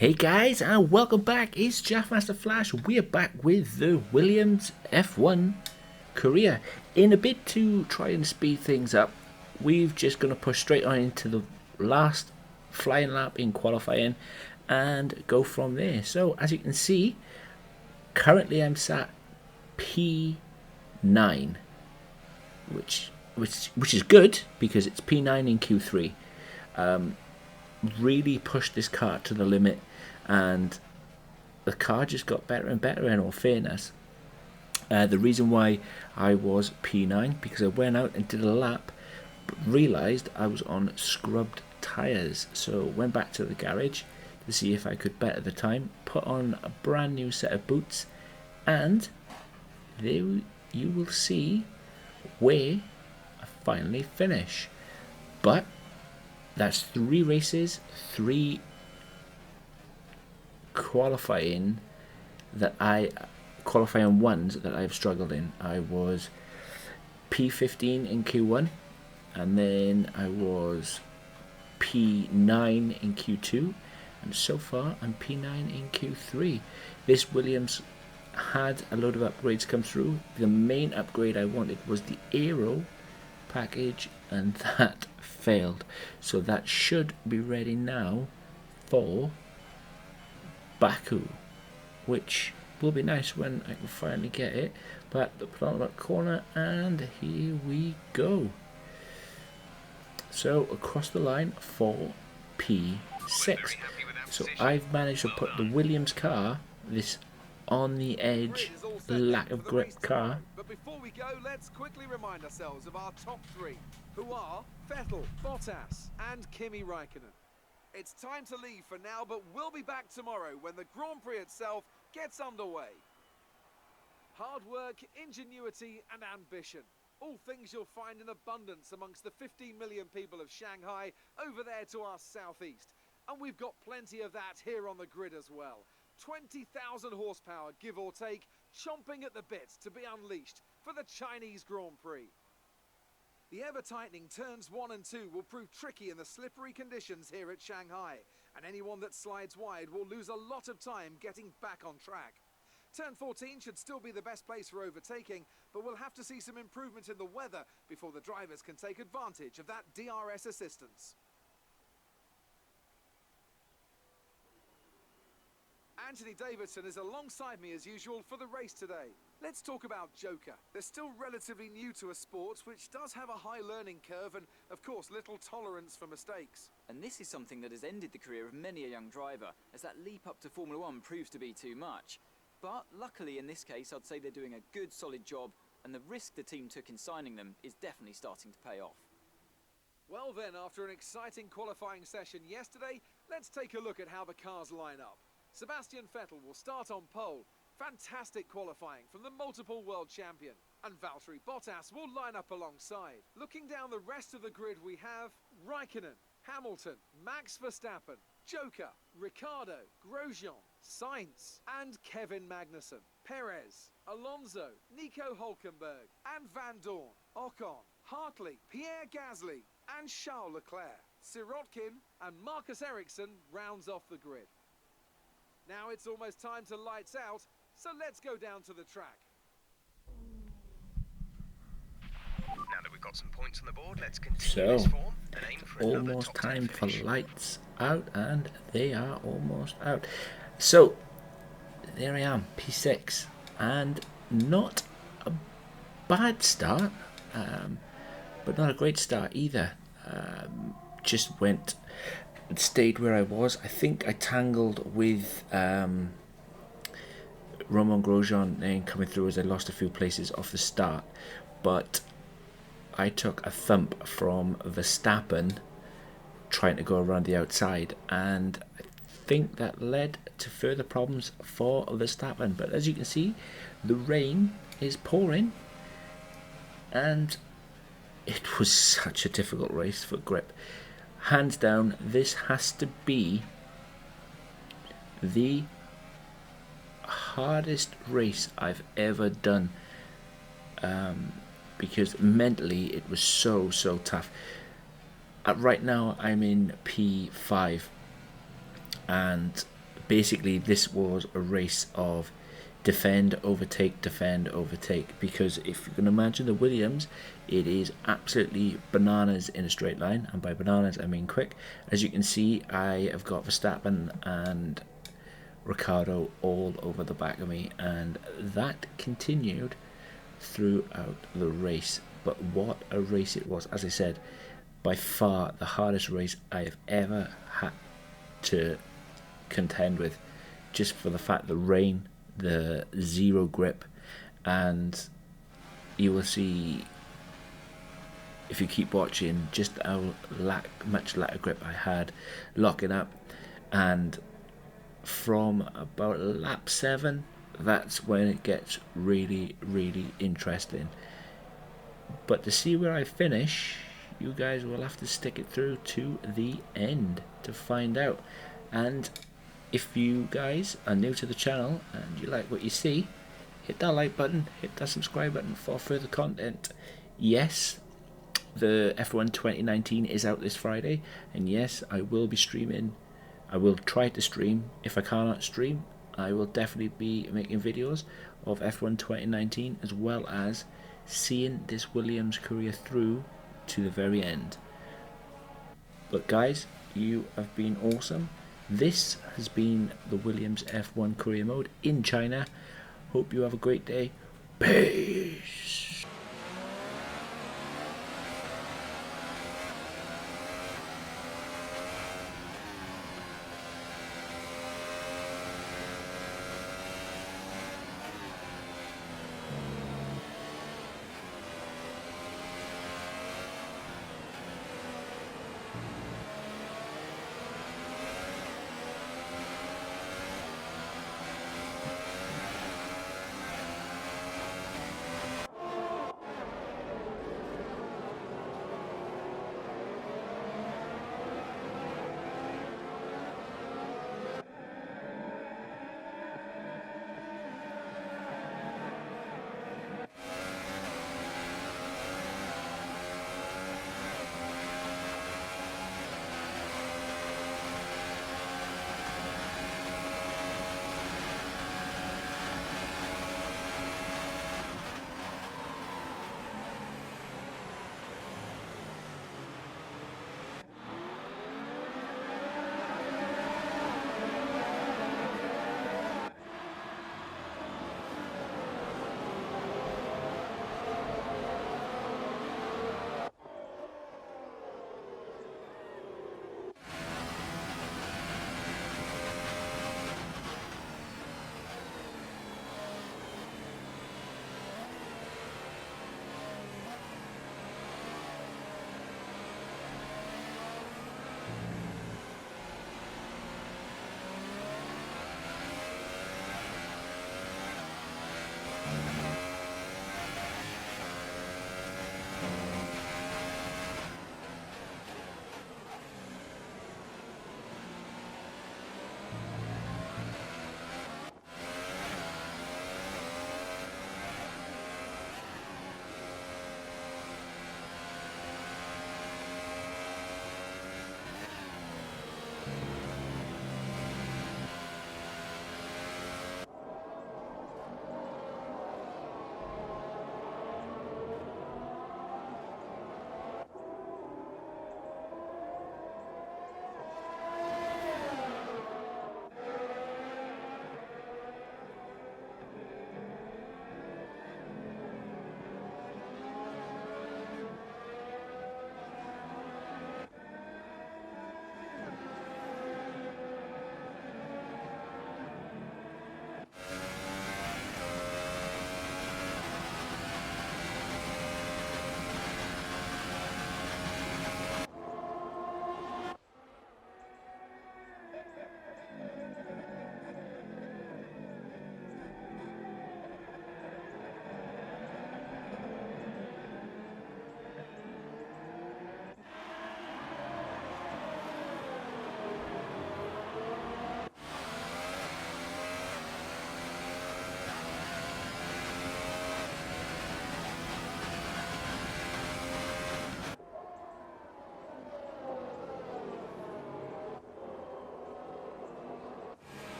Hey guys, and welcome back. It's Jaffmaster Flash. We're back with the Williams F1 career. In a bid to try and speed things up, we're just going to push straight on into the last flying lap in qualifying and go from there. So, as you can see, currently I'm sat P9, which is good because it's P9 in Q3. Really pushed this car to the limit, and the car just got better and better, in all fairness. The reason why I was P9 because I went out and did a lap but realised I was on scrubbed tyres, so went back to the garage to see if I could better the time, put on a brand new set of boots, and there you will see where I finally finish. But that's 3 races, 3 qualifying ones that I've struggled in. I was P15 in Q1, and then I was P9 in Q2, and so far I'm P9 in Q3. This Williams had a load of upgrades come through. The main upgrade I wanted was the aero package, and that failed, so that should be ready now for Baku, which will be nice when I can finally get it. But the penultimate corner, and here we go. So across the line for P6. So I've managed to put the Williams car, this on the edge, lack of grip car. But before we go, let's quickly remind ourselves of our top 3, who are Vettel, Bottas and Kimi Raikkonen. It's time to leave for now, but we'll be back tomorrow when the Grand Prix itself gets underway. Hard work, ingenuity and ambition. All things you'll find in abundance amongst the 15 million people of Shanghai over there to our southeast. And we've got plenty of that here on the grid as well. 20,000 horsepower, give or take, chomping at the bit to be unleashed for the Chinese Grand Prix. The ever-tightening turns 1 and 2 will prove tricky in the slippery conditions here at Shanghai, and anyone that slides wide will lose a lot of time getting back on track. Turn 14 should still be the best place for overtaking, but we'll have to see some improvement in the weather before the drivers can take advantage of that DRS assistance. Anthony Davidson is alongside me as usual for the race today. Let's talk about Joker. They're still relatively new to a sport which does have a high learning curve and, of course, little tolerance for mistakes. And this is something that has ended the career of many a young driver, as that leap up to Formula One proves to be too much. But luckily in this case I'd say they're doing a good solid job, and the risk the team took in signing them is definitely starting to pay off. Well then, after an exciting qualifying session yesterday, let's take a look at how the cars line up. Sebastian Vettel will start on pole. Fantastic qualifying from the multiple world champion. And Valtteri Bottas will line up alongside. Looking down the rest of the grid, we have Raikkonen, Hamilton, Max Verstappen, Joker, Ricciardo, Grosjean, Sainz and Kevin Magnussen, Perez, Alonso, Nico Hülkenberg and Van Dorn, Ocon, Hartley, Pierre Gasly and Charles Leclerc. Sirotkin and Marcus Ericsson rounds off the grid. Now it's almost time to lights out, so let's go down to the track. Now that we've got some points on the board, let's continue this form and aim for another Almost top 10 time for finish. lights out, and they are almost out. So there I am, P6, and not a bad start, but not a great start either. Just stayed where I was. I think I tangled with Romain Grosjean and coming through as I lost a few places off the start, but I took a thump from Verstappen trying to go around the outside, and I think that led to further problems for Verstappen. But as you can see, the rain is pouring, and it was such a difficult race for grip. Hands down, this has to be the hardest race I've ever done, because mentally it was so tough. Right now I'm in P5, and basically this was a race of defend, overtake, because if you can imagine the Williams, it is absolutely bananas in a straight line, and by bananas I mean quick. As you can see, I have got Verstappen and Ricardo all over the back of me, and that continued throughout the race. But what a race it was. As I said, by far the hardest race I have ever had to contend with, just for the fact the rain, the zero grip, and you will see if you keep watching just how much lack of grip I had locking up. And from about lap 7, that's when it gets really, really interesting. But to see where I finish, you guys will have to stick it through to the end to find out. And if you guys are new to the channel and you like what you see, hit that like button, hit that subscribe button for further content. Yes, the F1 2019 is out this Friday, and yes, I will be streaming. I will try to stream. If I cannot stream, I will definitely be making videos of F1 2019, as well as seeing this Williams career through to the very end. But guys, you have been awesome. This has been the Williams F1 career mode in China. Hope you have a great day. Peace.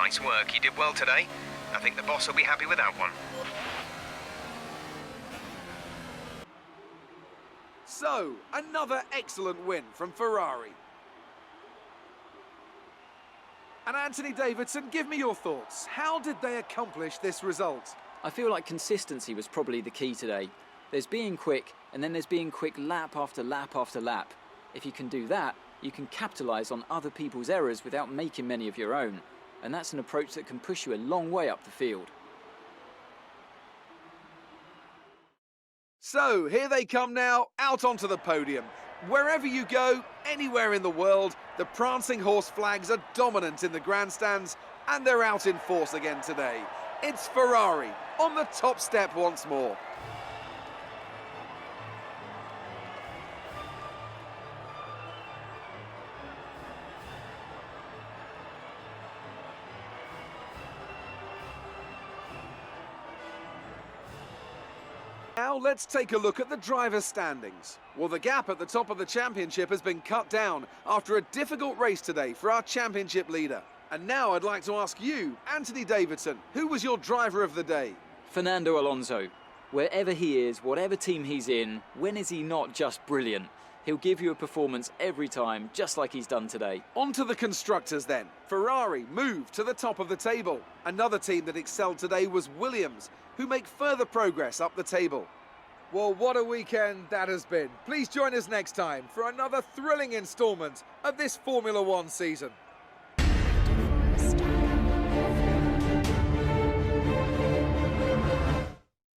Nice work, you did well today. I think the boss will be happy with that one. So, another excellent win from Ferrari. And Anthony Davidson, give me your thoughts. How did they accomplish this result? I feel like consistency was probably the key today. There's being quick, and then there's being quick lap after lap after lap. If you can do that, you can capitalise on other people's errors without making many of your own. And that's an approach that can push you a long way up the field. So, here they come now, out onto the podium. Wherever you go, anywhere in the world, the prancing horse flags are dominant in the grandstands, and they're out in force again today. It's Ferrari on the top step once more. Now let's take a look at the drivers' standings. Well, the gap at the top of the championship has been cut down after a difficult race today for our championship leader. And now I'd like to ask you, Anthony Davidson, who was your driver of the day? Fernando Alonso. Wherever he is, whatever team he's in, when is he not just brilliant? He'll give you a performance every time, just like he's done today. On to the constructors then. Ferrari moved to the top of the table. Another team that excelled today was Williams, who make further progress up the table. Well, what a weekend that has been. Please join us next time for another thrilling instalment of this Formula One season.